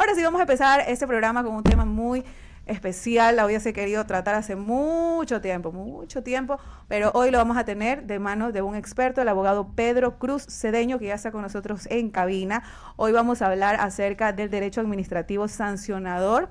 Ahora sí vamos a empezar este programa con un tema muy especial. La hubiese querido tratar hace mucho tiempo, pero hoy lo vamos a tener de manos de un experto, el abogado Pedro Cruz Cedeño, que ya está con nosotros en cabina. Hoy vamos a hablar acerca del derecho administrativo sancionador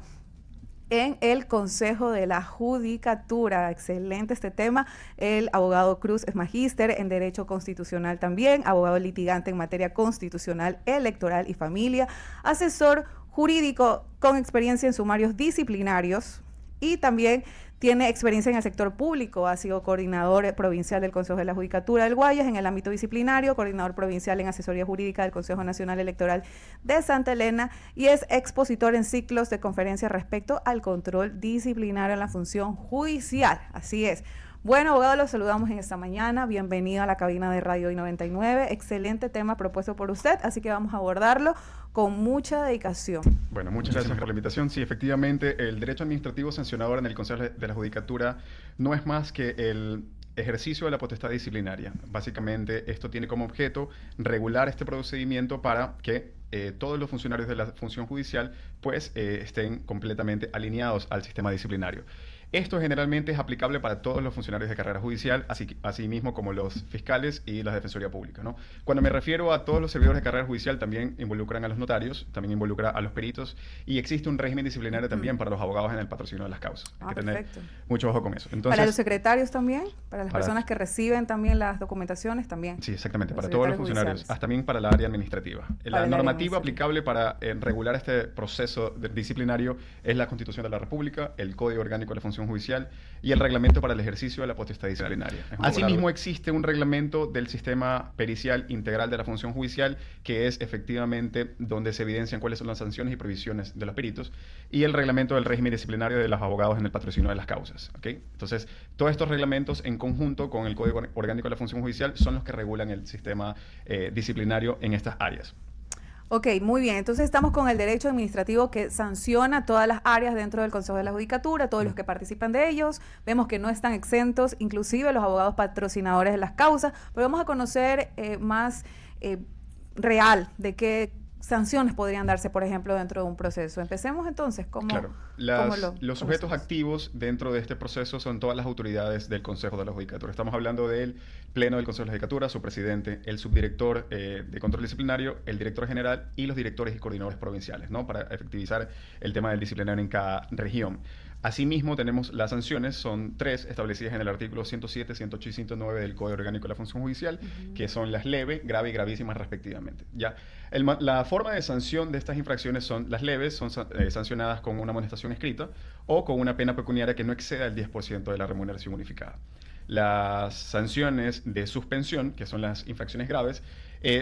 en el Consejo de la Judicatura. Excelente este tema. El abogado Cruz es magíster en Derecho Constitucional también, abogado litigante en materia constitucional, electoral y familia, asesor jurídico con experiencia en sumarios disciplinarios y también tiene experiencia en el sector público. Ha sido coordinador provincial del Consejo de la Judicatura del Guayas en el ámbito disciplinario, coordinador provincial en asesoría jurídica del Consejo Nacional Electoral de Santa Elena y es expositor en ciclos de conferencias respecto al control disciplinario en la función judicial. Así es. Bueno, abogado, los saludamos en esta mañana. Bienvenido a la cabina de Radio I99. Excelente tema propuesto por usted, así que vamos a abordarlo con mucha dedicación. Bueno, muchas gracias por la invitación. Sí, efectivamente, el derecho administrativo sancionador en el Consejo de la Judicatura no es más que el ejercicio de la potestad disciplinaria. Básicamente, esto tiene como objeto regular este procedimiento para que todos los funcionarios de la función judicial pues estén completamente alineados al sistema disciplinario. Esto generalmente es aplicable para todos los funcionarios de carrera judicial, así mismo como los fiscales y la Defensoría Pública, ¿no? Cuando me refiero a todos los servidores de carrera judicial, también involucran a los notarios, también involucra a los peritos, y existe un régimen disciplinario también para los abogados en el patrocinio de las causas. Hay que tener mucho ojo con eso. Entonces, ¿para los secretarios también? ¿Para las personas que reciben también las documentaciones también? Sí, exactamente, para todos los funcionarios, también para la área administrativa. La normativa aplicable para regular este proceso disciplinario es la Constitución de la República, el Código Orgánico de la Función Judicial y el reglamento para el ejercicio de la potestad disciplinaria. Asimismo, existe un reglamento del sistema pericial integral de la función judicial, que es efectivamente donde se evidencian cuáles son las sanciones y prohibiciones de los peritos, y el reglamento del régimen disciplinario de los abogados en el patrocinio de las causas. ¿Okay? Entonces, todos estos reglamentos en conjunto con el Código Orgánico de la Función Judicial son los que regulan el sistema disciplinario en estas áreas. Ok, muy bien. Entonces estamos con el derecho administrativo que sanciona todas las áreas dentro del Consejo de la Judicatura, todos los que participan de ellos. Vemos que no están exentos, inclusive los abogados patrocinadores de las causas, pero vamos a conocer más real de qué sanciones podrían darse, por ejemplo, dentro de un proceso. Empecemos entonces. Claro. Los sujetos activos dentro de este proceso son todas las autoridades del Consejo de la Judicatura. Estamos hablando del Pleno del Consejo de la Judicatura, su presidente, el subdirector de control disciplinario, el director general y los directores y coordinadores provinciales, ¿no? Para efectivizar el tema del disciplinario en cada región. Asimismo, tenemos las sanciones, son 3 establecidas en el artículo 107, 108 y 109 del Código Orgánico de la Función Judicial, que son las leve, grave y gravísimas respectivamente. ¿Ya? La forma de sanción de estas infracciones son las leves, son sancionadas con una amonestación escrita o con una pena pecuniaria que no exceda el 10% de la remuneración unificada. Las sanciones de suspensión, que son las infracciones graves,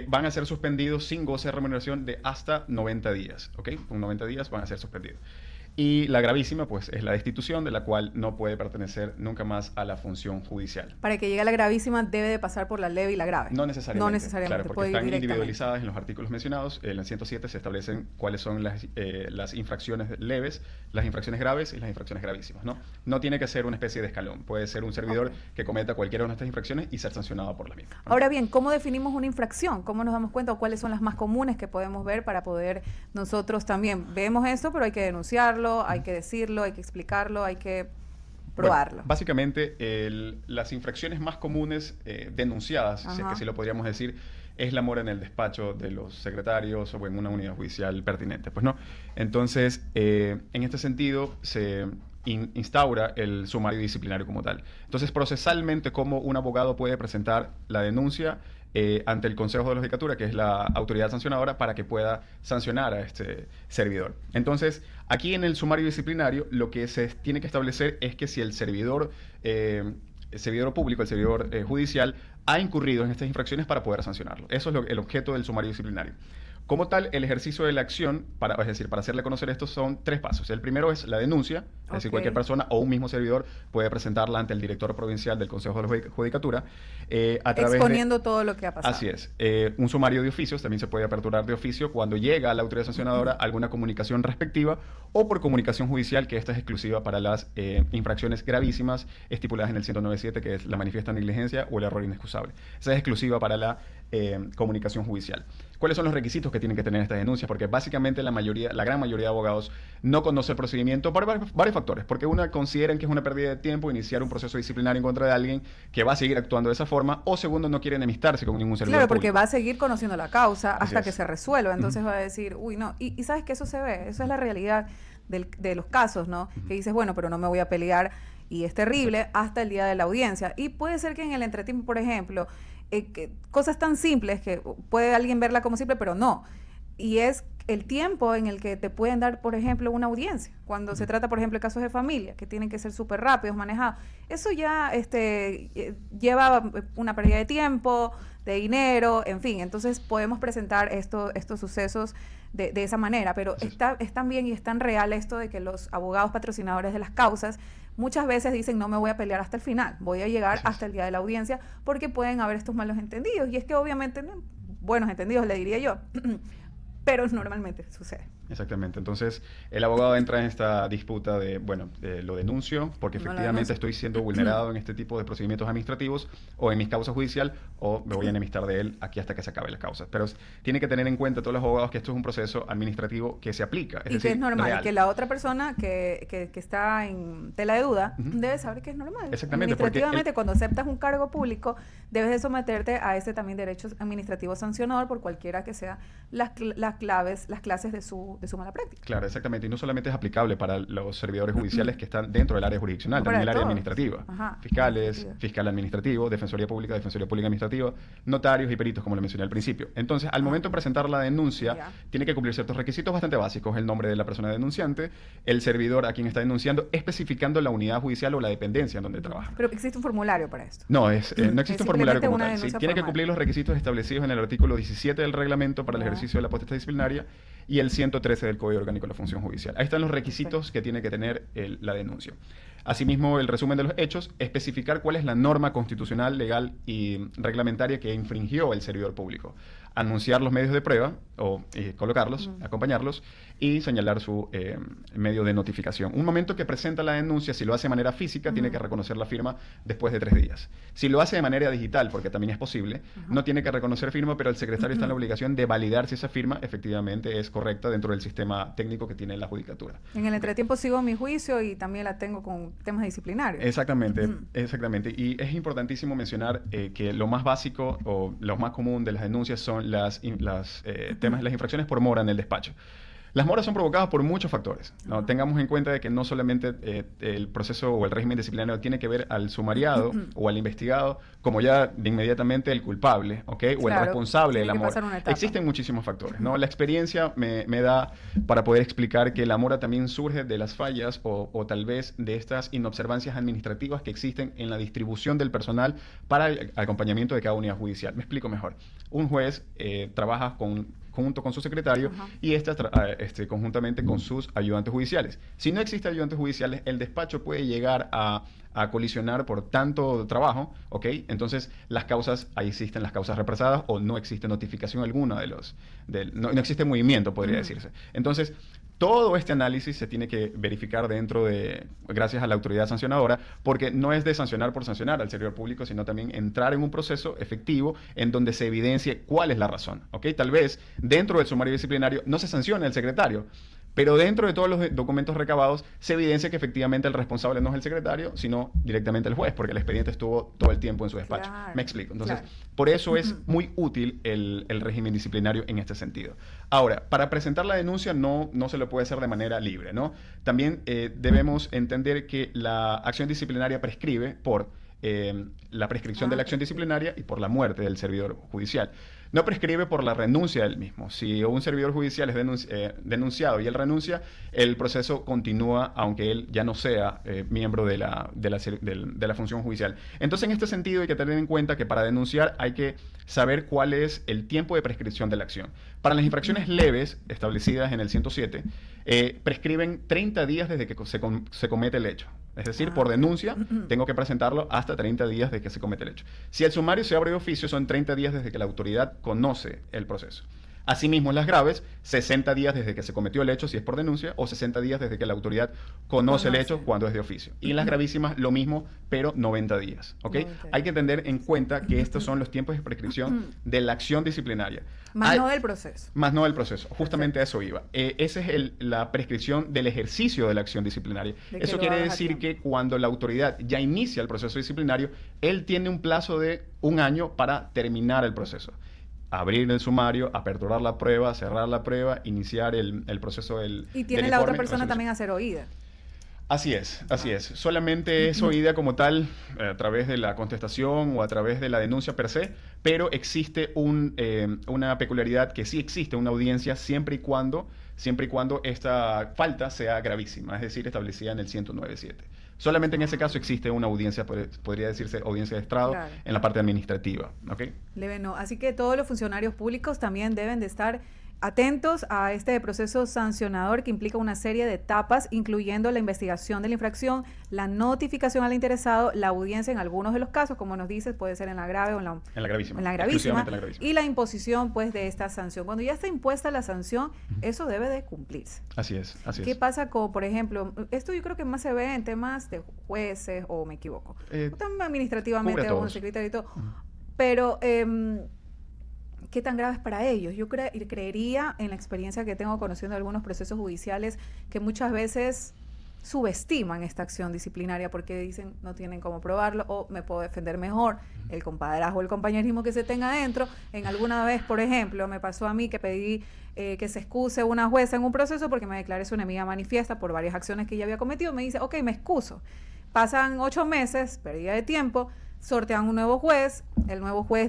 van a ser suspendidos sin goce de remuneración de hasta 90 días. ¿Okay? Con 90 días van a ser suspendidos. Y la gravísima, pues, es la destitución, de la cual no puede pertenecer nunca más a la función judicial. Para que llegue a la gravísima, ¿debe de pasar por la leve y la grave? No necesariamente. No necesariamente, claro, porque puede están ir individualizadas en los artículos mencionados. En el 107 se establecen cuáles son las infracciones leves, las infracciones graves y las infracciones gravísimas, ¿no? No tiene que ser una especie de escalón. Puede ser un servidor que cometa cualquiera de estas infracciones y ser sancionado por la misma, ¿no? Ahora bien, ¿cómo definimos una infracción? ¿Cómo nos damos cuenta o cuáles son las más comunes que podemos ver para poder nosotros también? Vemos esto, pero hay que denunciarlo, hay que decirlo, hay que explicarlo, hay que probarlo. Bueno, básicamente, las infracciones más comunes denunciadas, si es que sí lo podríamos decir, es la mora en el despacho de los secretarios o en una unidad judicial pertinente, pues no. Entonces, en este sentido, se instaura el sumario disciplinario como tal. Entonces, procesalmente, ¿cómo un abogado puede presentar la denuncia ante el Consejo de la Judicatura, que es la autoridad sancionadora, para que pueda sancionar a este servidor? Entonces, aquí en el sumario disciplinario, lo que se tiene que establecer es que si el servidor público, el servidor judicial, ha incurrido en estas infracciones para poder sancionarlo. Eso es el objeto del sumario disciplinario. Como tal, el ejercicio de la acción, es decir, para hacerle conocer esto, son 3 pasos. El primero es la denuncia, es decir, cualquier persona o un mismo servidor puede presentarla ante el director provincial del Consejo de la Judicatura. Exponiendo todo lo que ha pasado. Así es. Un sumario de oficios también se puede aperturar de oficio cuando llega a la autoridad sancionadora alguna comunicación respectiva o por comunicación judicial, que esta es exclusiva para las infracciones gravísimas estipuladas en el 197, que es la manifiesta negligencia o el error inexcusable. Esa es exclusiva para la comunicación judicial. ¿Cuáles son los requisitos que tienen que tener estas denuncias? Porque básicamente la gran mayoría de abogados no conoce el procedimiento por varios factores. Porque consideran que es una pérdida de tiempo iniciar un proceso disciplinario en contra de alguien que va a seguir actuando de esa forma, o segundo, no quiere enemistarse con ningún servidor público. Claro, porque público. Va a seguir conociendo la causa hasta que se resuelva. Entonces va a decir, uy, no. Y sabes que eso se ve, eso es la realidad de los casos, ¿no? Que dices, bueno, pero no me voy a pelear, y es terrible hasta el día de la audiencia. Y puede ser que en el entretiempo, por ejemplo, cosas tan simples que puede alguien verla como simple, pero no. Y es el tiempo en el que te pueden dar, por ejemplo, una audiencia. Cuando se trata, por ejemplo, de casos de familia, que tienen que ser súper rápidos, manejados. Eso ya lleva una pérdida de tiempo, de dinero, en fin. Entonces podemos presentar estos sucesos de esa manera. Pero sí, es tan bien y es tan real esto de que los abogados patrocinadores de las causas muchas veces dicen, no me voy a pelear hasta el final, voy a llegar hasta el día de la audiencia, porque pueden haber estos malos entendidos. Y es que obviamente, buenos entendidos le diría yo, pero normalmente sucede. Exactamente. Entonces, el abogado entra en esta disputa de, bueno, lo denuncio porque efectivamente estoy siendo vulnerado en este tipo de procedimientos administrativos o en mis causas judicial, o me voy a enemistar de él aquí hasta que se acabe la causa. Pero tiene que tener en cuenta todos los abogados que esto es un proceso administrativo que se aplica. Es decir, que es normal, real. Y que la otra persona que está en tela de duda debe saber que es normal. Exactamente. Administrativamente, cuando aceptas un cargo público, debes de someterte a ese también derecho administrativo sancionador por cualquiera que sea las clases de su mala práctica. Claro, exactamente. Y no solamente es aplicable para los servidores judiciales que están dentro del área jurisdiccional, también el área administrativa. Fiscales, fiscal administrativo, defensoría pública administrativa, notarios y peritos, como le mencioné al principio. Entonces, al momento de presentar la denuncia, tiene que cumplir ciertos requisitos bastante básicos: el nombre de la persona denunciante, el servidor a quien está denunciando, especificando la unidad judicial o la dependencia en donde trabaja. Pero existe un formulario para esto. No, no existe un formulario como tal. Sí, tiene que cumplir los requisitos establecidos en el artículo 17 del reglamento para el ejercicio de la potestad disciplinaria y el 113 del Código Orgánico de la Función Judicial. Ahí están los requisitos que tiene que tener la denuncia. Asimismo, el resumen de los hechos, especificar cuál es la norma constitucional, legal y reglamentaria que infringió el servidor público. Anunciar los medios de prueba o colocarlos, acompañarlos y señalar su medio de notificación. Un momento que presenta la denuncia, si lo hace de manera física, tiene que reconocer la firma después de 3 días. Si lo hace de manera digital, porque también es posible, no tiene que reconocer firma, pero el secretario está en la obligación de validar si esa firma efectivamente es correcta dentro del sistema técnico que tiene la judicatura. En el entretiempo sigo mi juicio y también la tengo con temas disciplinarios. Exactamente, exactamente. Y es importantísimo mencionar que lo más básico o lo más común de las denuncias son las infracciones por mora en el despacho. Las moras son provocadas por muchos factores, ¿no? Tengamos en cuenta de que no solamente el proceso o el régimen disciplinario tiene que ver al sumariado o al investigado como ya de inmediatamente el culpable, ¿ok? O el responsable de la mora. Existen muchísimos factores, ¿no? La experiencia me da para poder explicar que la mora también surge de las fallas o tal vez de estas inobservancias administrativas que existen en la distribución del personal para el acompañamiento de cada unidad judicial. Me explico mejor. Un juez trabaja junto con su secretario y conjuntamente con sus ayudantes judiciales. Si no existe ayudantes judiciales, el despacho puede llegar a colisionar por tanto trabajo, ¿ok? Entonces, ahí existen las causas represadas o no existe notificación alguna no existe movimiento, podría decirse. Entonces, todo este análisis se tiene que verificar gracias a la autoridad sancionadora, porque no es de sancionar por sancionar al servidor público, sino también entrar en un proceso efectivo en donde se evidencie cuál es la razón, ¿ok? Tal vez dentro del sumario disciplinario no se sancione al secretario, pero dentro de todos los documentos recabados se evidencia que efectivamente el responsable no es el secretario, sino directamente el juez, porque el expediente estuvo todo el tiempo en su despacho. Claro, me explico. Entonces, por eso es muy útil el régimen disciplinario en este sentido. Ahora, para presentar la denuncia no se lo puede hacer de manera libre, ¿no? También debemos entender que la acción disciplinaria prescribe por la prescripción de la acción disciplinaria y por la muerte del servidor judicial. No prescribe por la renuncia del mismo. Si un servidor judicial es denunciado y él renuncia, el proceso continúa aunque él ya no sea miembro de la función judicial. Entonces, en este sentido, hay que tener en cuenta que para denunciar hay que saber cuál es el tiempo de prescripción de la acción. Para las infracciones leves, establecidas en el 107, prescriben 30 días desde que se comete el hecho. Es decir, por denuncia, tengo que presentarlo hasta 30 días de que se comete el hecho. Si el sumario se abre de oficio, son 30 días desde que la autoridad conoce el proceso. Asimismo, las graves, 60 días desde que se cometió el hecho, si es por denuncia, o 60 días desde que la autoridad conoce el hecho cuando es de oficio. Y en las gravísimas, lo mismo, pero 90 días. ¿Ok? 90 días. Hay que tener en cuenta que estos son los tiempos de prescripción de la acción disciplinaria. Más no del proceso. Más no del proceso. Justamente a eso iba. Esa es la prescripción del ejercicio de la acción disciplinaria. Eso quiere decir que cuando la autoridad ya inicia el proceso disciplinario, él tiene un plazo de 1 año para terminar el proceso. Abrir el sumario, aperturar la prueba, cerrar la prueba, iniciar el proceso del y tiene la otra persona también a ser oída. Así es, así es. Solamente es oída como tal a través de la contestación o a través de la denuncia per se, pero existe una peculiaridad que sí existe una audiencia siempre y cuando esta falta sea gravísima, es decir, establecida en el 109.7. Solamente en ese caso existe una audiencia, podría decirse audiencia de estrado, claro, en la parte administrativa. ¿Okay? Leve no. Así que todos los funcionarios públicos también deben de estar atentos a este proceso sancionador que implica una serie de etapas, incluyendo la investigación de la infracción, la notificación al interesado, la audiencia en algunos de los casos, como nos dices, puede ser en la grave o en la gravísima. Y la imposición pues de esta sanción. Cuando ya está impuesta la sanción, eso debe de cumplirse. Así es, así es. ¿Qué pasa con, por ejemplo, esto yo creo que más se ve en temas de jueces, o me equivoco, administrativamente, o un secretario y todo, pero ¿qué tan grave es para ellos? Yo creería, en la experiencia que tengo conociendo algunos procesos judiciales, que muchas veces subestiman esta acción disciplinaria porque dicen no tienen cómo probarlo o me puedo defender mejor. El compadrazgo, el compañerismo que se tenga adentro. En alguna vez, por ejemplo, me pasó a mí que pedí que se excuse una jueza en un proceso porque me declaré su enemiga manifiesta por varias acciones que ella había cometido. Me dice, ok, me excuso. Pasan 8 meses, pérdida de tiempo, sortean un nuevo juez, el nuevo juez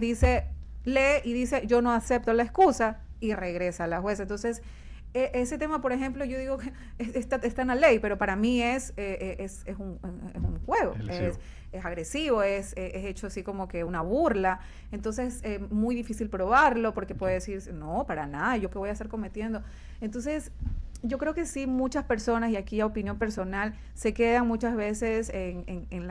lee y dice, yo no acepto la excusa, y regresa a la jueza. Entonces, ese tema, por ejemplo, yo digo que está en la ley, pero para mí es un juego, es agresivo, es hecho así como que una burla. Entonces, muy difícil probarlo, porque puede decir, no, para nada, ¿yo qué voy a estar cometiendo? Entonces, yo creo que sí, muchas personas, y aquí a opinión personal, se quedan muchas veces en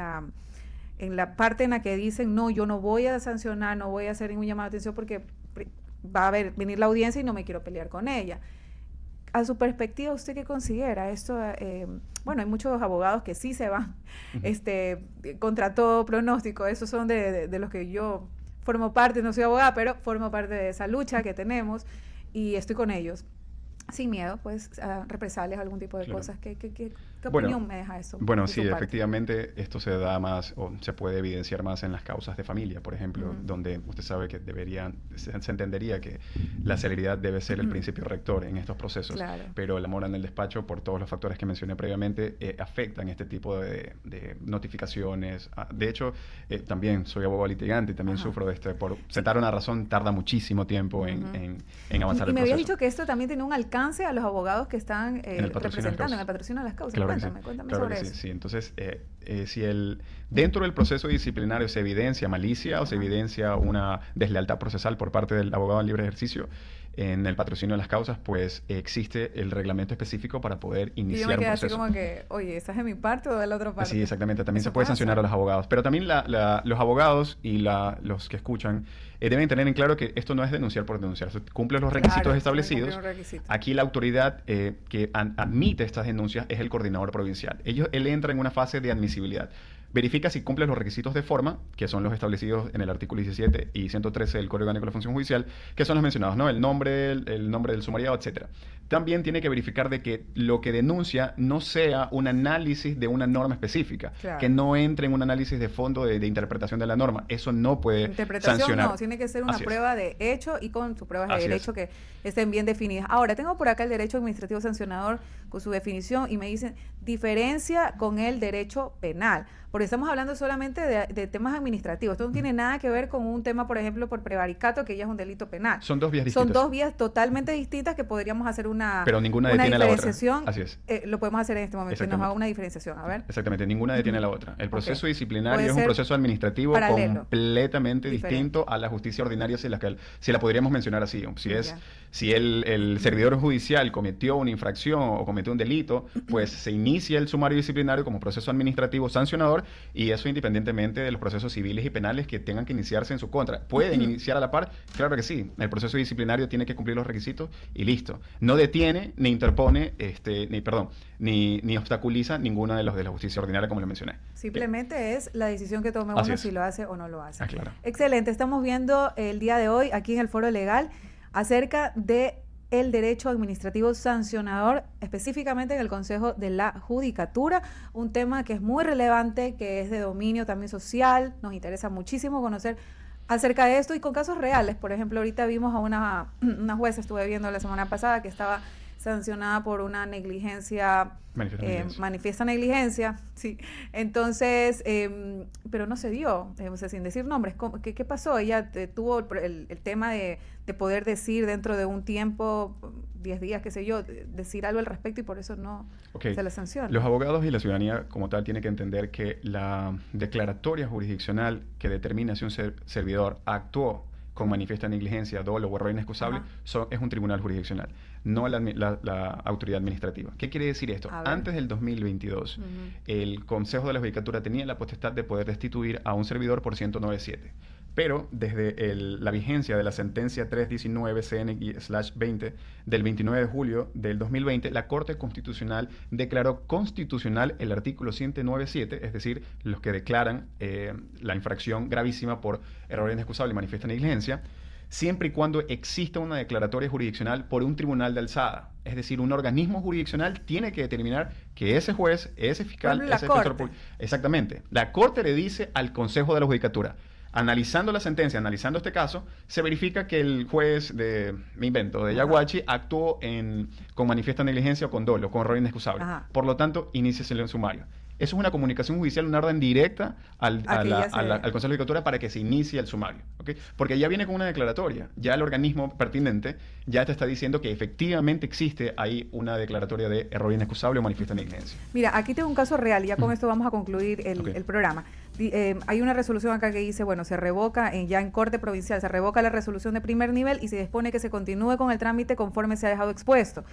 la parte en la que dicen, no, yo no voy a sancionar, no voy a hacer ningún llamado de atención porque va a venir la audiencia y no me quiero pelear con ella. A su perspectiva, ¿usted qué considera? Esto, bueno, hay muchos abogados que sí se van contra todo pronóstico. Esos son de los que yo formo parte, no soy abogada, pero formo parte de esa lucha que tenemos y estoy con ellos. Sin miedo, pues, a represalias, algún tipo de cosas. ¿Qué opinión me deja eso? Bueno, sí, efectivamente, esto se da más, o se puede evidenciar más en las causas de familia, por ejemplo, donde usted sabe que se entendería que la celeridad debe ser el principio rector en estos procesos, pero la mora en el despacho, por todos los factores que mencioné previamente, afectan este tipo de notificaciones. De hecho, también soy abogado litigante y también sufro de por sentar una razón tarda muchísimo tiempo en avanzar el proceso. Y me había dicho que esto también tiene un alcance a los abogados que están representando en el patrocinio de las causas. Cuéntame sobre eso. Sí. Entonces, si dentro del proceso disciplinario se evidencia malicia o se evidencia una deslealtad procesal por parte del abogado en libre ejercicio, en el patrocinio de las causas, pues existe el reglamento específico para poder iniciar un proceso. Así como que, oye, ¿estás de mi parte o de la otra parte? Sí, exactamente. También se puede sancionar a los abogados. Pero también los abogados y los que escuchan deben tener en claro que esto no es denunciar por denunciar. Cumple los requisitos establecidos. Aquí la autoridad que admite estas denuncias es el coordinador provincial. Él entra en una fase de admisibilidad. Verifica si cumple los requisitos de forma, que son los establecidos en el artículo 17 y 113 del Código Orgánico de la Función Judicial, que son los mencionados, ¿no? El nombre del sumariado, etcétera. También tiene que verificar de que lo que denuncia no sea un análisis de una norma específica, que no entre en un análisis de fondo de interpretación de la norma. Eso no puede sancionar. No, tiene que ser una prueba de hecho y con sus pruebas de derecho que estén bien definidas. Ahora, tengo por acá el derecho administrativo sancionador con su definición y me dicen diferencia con el derecho penal, porque estamos hablando solamente de temas administrativos. Esto no tiene nada que ver con un tema, por ejemplo, por prevaricato, que ya es un delito penal. Son dos vías distintas. Son dos vías totalmente distintas que podríamos hacer un Pero ninguna detiene a la otra. Así es. Lo podemos hacer en este momento, que nos haga una diferenciación. A ver. Exactamente, ninguna detiene a la otra. El proceso disciplinario es un proceso administrativo completamente distinto a la justicia ordinaria, si la podríamos mencionar así. Si el servidor judicial cometió una infracción o cometió un delito, pues se inicia el sumario disciplinario como proceso administrativo sancionador, y eso independientemente de los procesos civiles y penales que tengan que iniciarse en su contra. ¿Pueden iniciar a la par? Claro que sí. El proceso disciplinario tiene que cumplir los requisitos y listo. No detiene, ni interpone, ni obstaculiza ninguna de los de la justicia ordinaria, como le mencioné. Simplemente es la decisión que tome uno si lo hace o no lo hace. Claro. Excelente. Estamos viendo el día de hoy aquí en el Foro Legal acerca de el derecho administrativo sancionador, específicamente en el Consejo de la Judicatura, un tema que es muy relevante, que es de dominio también social. Nos interesa muchísimo conocer acerca de esto y con casos reales. Por ejemplo, ahorita vimos a una jueza, estuve viendo la semana pasada, que estaba sancionada por una negligencia, manifiesta negligencia, sí. Entonces, pero no se dio, o sea, sin decir nombres. ¿Qué pasó? Ella tuvo el tema de poder decir dentro de un tiempo, 10 días, qué sé yo, decir algo al respecto, y por eso no se la sanciona. Los abogados y la ciudadanía como tal tienen que entender que la declaratoria jurisdiccional que determina si un servidor actuó con manifiesta negligencia, dolo o error inexcusable, es un tribunal jurisdiccional, no la autoridad administrativa. ¿Qué quiere decir esto? Antes del 2022, el Consejo de la Judicatura tenía la potestad de poder destituir a un servidor por 109.7. Pero desde la vigencia de la sentencia 319-CNI/20 del 29 de julio del 2020, la Corte Constitucional declaró constitucional el artículo 109.7, es decir, los que declaran la infracción gravísima por error inexcusable y manifiesta negligencia, siempre y cuando exista una declaratoria jurisdiccional por un tribunal de alzada. Es decir, un organismo jurisdiccional tiene que determinar que ese juez, ese fiscal, ese defensor público... Exactamente. La Corte le dice al Consejo de la Judicatura: analizando la sentencia, analizando este caso, se verifica que el juez de Yaguachi actuó con manifiesta negligencia o con dolo, con error inexcusable. Por lo tanto, iníciese el sumario. Eso es una comunicación judicial, una orden directa al Consejo de Judicatura para que se inicie el sumario, ¿okay? Porque ya viene con una declaratoria. Ya el organismo pertinente ya te está diciendo que efectivamente existe ahí una declaratoria de error inexcusable o manifiesta negligencia. Mira, aquí tengo un caso real y ya con esto vamos a concluir el programa. Hay una resolución acá que dice, bueno, se revoca ya en Corte Provincial, se revoca la resolución de primer nivel y se dispone que se continúe con el trámite conforme se ha dejado expuesto.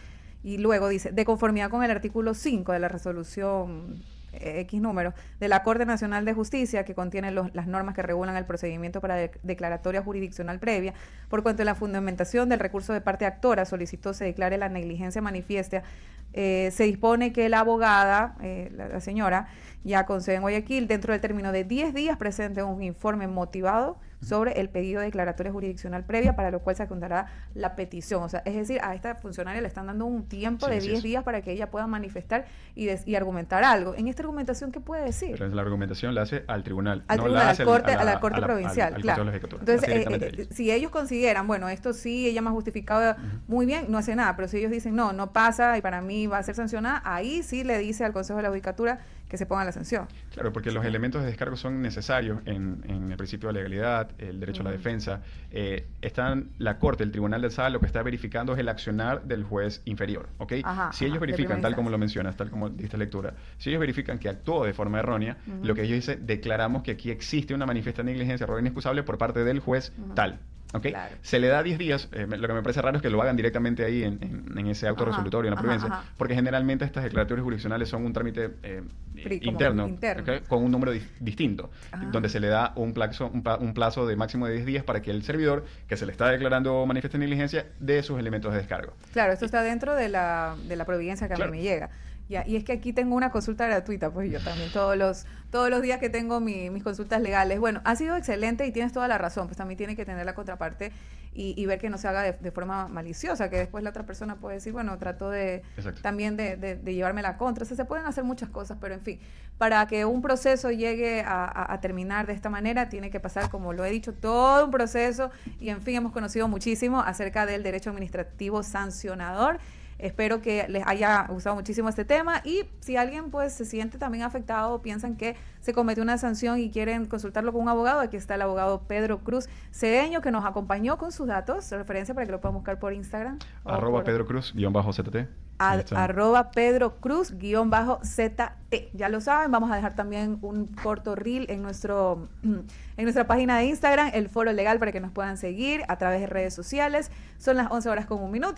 Y luego dice, de conformidad con el artículo 5 de la resolución X número de la Corte Nacional de Justicia, que contiene las normas que regulan el procedimiento para declaratoria jurisdiccional previa, por cuanto en la fundamentación del recurso de parte actora solicitó se declare la negligencia manifiesta, se dispone que la abogada, la señora, ya con sede en Guayaquil, dentro del término de 10 días presente un informe motivado sobre el pedido de declaratoria jurisdiccional previa, para lo cual se adjuntará la petición. O sea, es decir, a esta funcionaria le están dando un tiempo de 10 días para que ella pueda manifestar y argumentar algo. En esta argumentación, ¿qué puede decir? Pero la argumentación la hace al tribunal. Al tribunal, la hace a la Corte Provincial, claro. Entonces, si ellos consideran, bueno, esto sí, ella me ha justificado muy bien, no hace nada. Pero si ellos dicen, no pasa y para mí va a ser sancionada, ahí sí le dice al Consejo de la Judicatura que se ponga la sanción. Claro, porque los elementos de descargo son necesarios en el principio de legalidad, el derecho a la defensa. La Corte, el Tribunal de Alzada, lo que está verificando es el accionar del juez inferior, ¿ok? Si ellos verifican, tal como lo mencionas, tal como diste lectura, si ellos verifican que actuó de forma errónea, lo que ellos dicen, declaramos que aquí existe una manifiesta negligencia, error inexcusable por parte del juez tal. ¿Okay? Claro. Se le da 10 días, lo que me parece raro es que lo hagan directamente ahí en ese auto resolutorio, en la provincia, porque generalmente estas declaratorias jurisdiccionales son un trámite interno. ¿Okay? Con un número distinto, donde se le da un plazo de máximo de 10 días para que el servidor, que se le está declarando manifiesta negligencia, dé sus elementos de descargo. Claro, esto está dentro de la providencia que a mí me llega. Ya, y es que aquí tengo una consulta gratuita, pues yo también todos los días que tengo mis consultas legales. Bueno, ha sido excelente y tienes toda la razón, pues también tiene que tener la contraparte y ver que no se haga de forma maliciosa, que después la otra persona puede decir, bueno, trato también de llevarme la contra. O sea, se pueden hacer muchas cosas, pero en fin, para que un proceso llegue a terminar de esta manera, tiene que pasar, como lo he dicho, todo un proceso y en fin, hemos conocido muchísimo acerca del derecho administrativo sancionador. Espero que les haya gustado muchísimo este tema y si alguien pues se siente también afectado o piensan que se cometió una sanción y quieren consultarlo con un abogado, aquí está el abogado Pedro Cruz Cedeño, que nos acompañó con sus datos de referencia para que lo puedan buscar por Instagram. @Pedro Cruz_ZT. @Pedro Cruz_ZT. Ya lo saben, vamos a dejar también un corto reel en nuestra página de Instagram, el Foro Legal, para que nos puedan seguir a través de redes sociales. Son las 11 horas con 1 minuto.